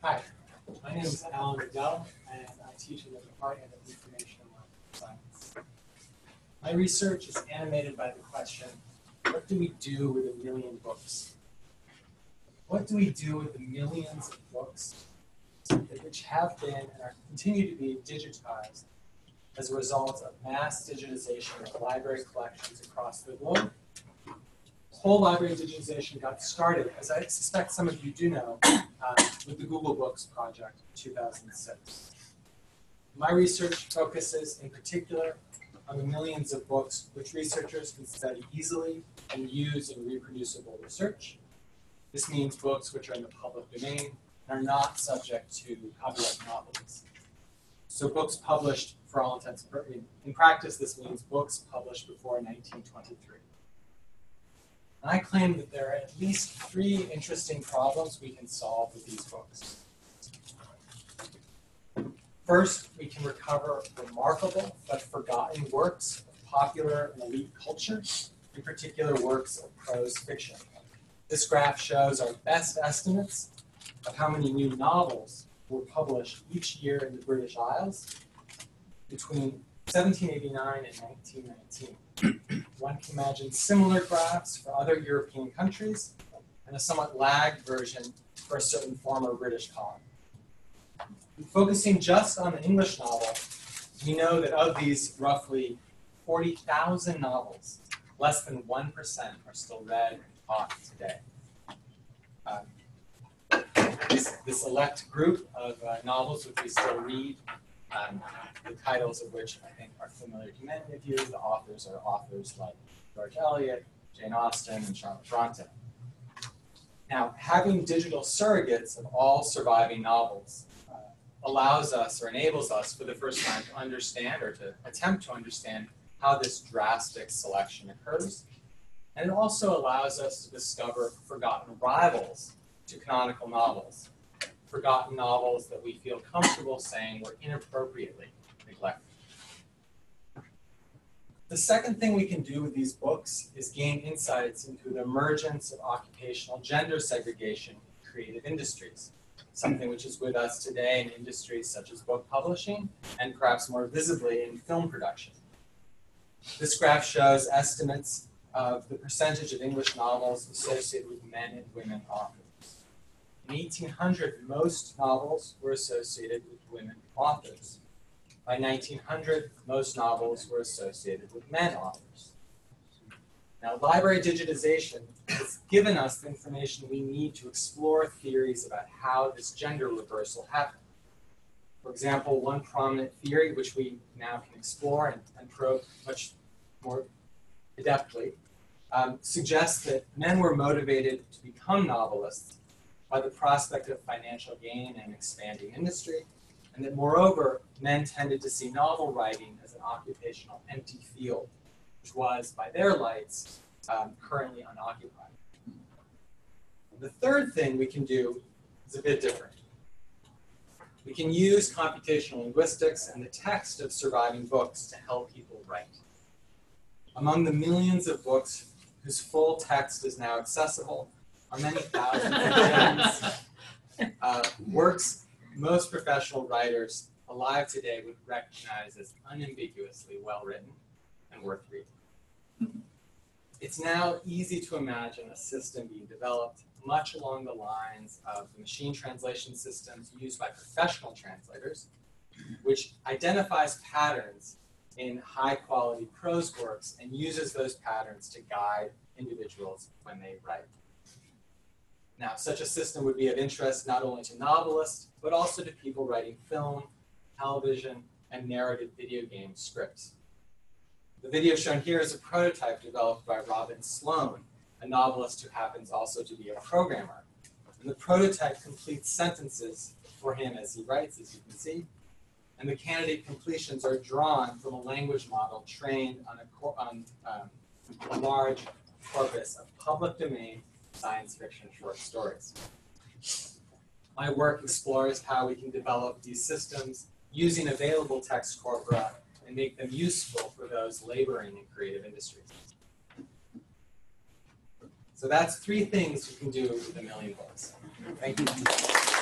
Hi, my name is Riddell, and I teach in the Department of Information Science. My research is animated by the question, what do we do with a million books? What do we do with the millions of books which have been and are continue to be digitized as a result of mass digitization of library collections across the globe? Whole library digitization got started, as I suspect some of you do know, with the Google Books project in 2006. My research focuses in particular on the millions of books which researchers can study easily and use in reproducible research. This means books which are in the public domain and are not subject to copyright monopolies. So books published, for all intents and purposes, in practice this means books published before 1923. And I claim that there are at least 3 interesting problems we can solve with these books. First, we can recover remarkable but forgotten works of popular and elite culture, in particular works of prose fiction. This graph shows our best estimates of how many new novels were published each year in the British Isles between 1789 and 1919. One can imagine similar graphs for other European countries and a somewhat lagged version for a certain former British colony. Focusing just on the English novel, we know that of these roughly 40,000 novels, less than 1% are still read and taught today. This select group of novels which we still read, the titles of which I think are familiar to many of you. The authors are authors like George Eliot, Jane Austen, and Charlotte Bronte. Now, having digital surrogates of all surviving novels allows us or enables us for the first time to understand or to attempt to understand how this drastic selection occurs. And it also allows us to discover forgotten rivals to canonical novels, forgotten novels that we feel comfortable saying were inappropriately neglected. The second thing we can do with these books is gain insights into the emergence of occupational gender segregation in creative industries, something which is with us today in industries such as book publishing and perhaps more visibly in film production. This graph shows estimates of the percentage of English novels associated with men and women authors. In 1800, most novels were associated with women authors. By 1900, most novels were associated with men authors. Now, library digitization has given us the information we need to explore theories about how this gender reversal happened. For example, one prominent theory, which we now can explore and probe much more adeptly, suggests that men were motivated to become novelists by the prospect of financial gain and expanding industry, and that moreover, men tended to see novel writing as an occupational empty field, which was, by their lights, currently unoccupied. The third thing we can do is a bit different. We can use computational linguistics and the text of surviving books to help people write. Among the millions of books whose full text is now accessible are many thousands of gems, works most professional writers alive today would recognize as unambiguously well-written and worth reading. It's now easy to imagine a system being developed much along the lines of the machine translation systems used by professional translators, which identifies patterns in high-quality prose works and uses those patterns to guide individuals when they write. Now, such a system would be of interest not only to novelists, but also to people writing film, television, and narrative video game scripts. The video shown here is a prototype developed by Robin Sloan, a novelist who happens also to be a programmer. And the prototype completes sentences for him as he writes, as you can see. And the candidate completions are drawn from a language model trained on a large corpus of public domain science fiction short stories. My work explores how we can develop these systems using available text corpora and make them useful for those laboring in creative industries. So that's 3 things you can do with a million books. Thank you.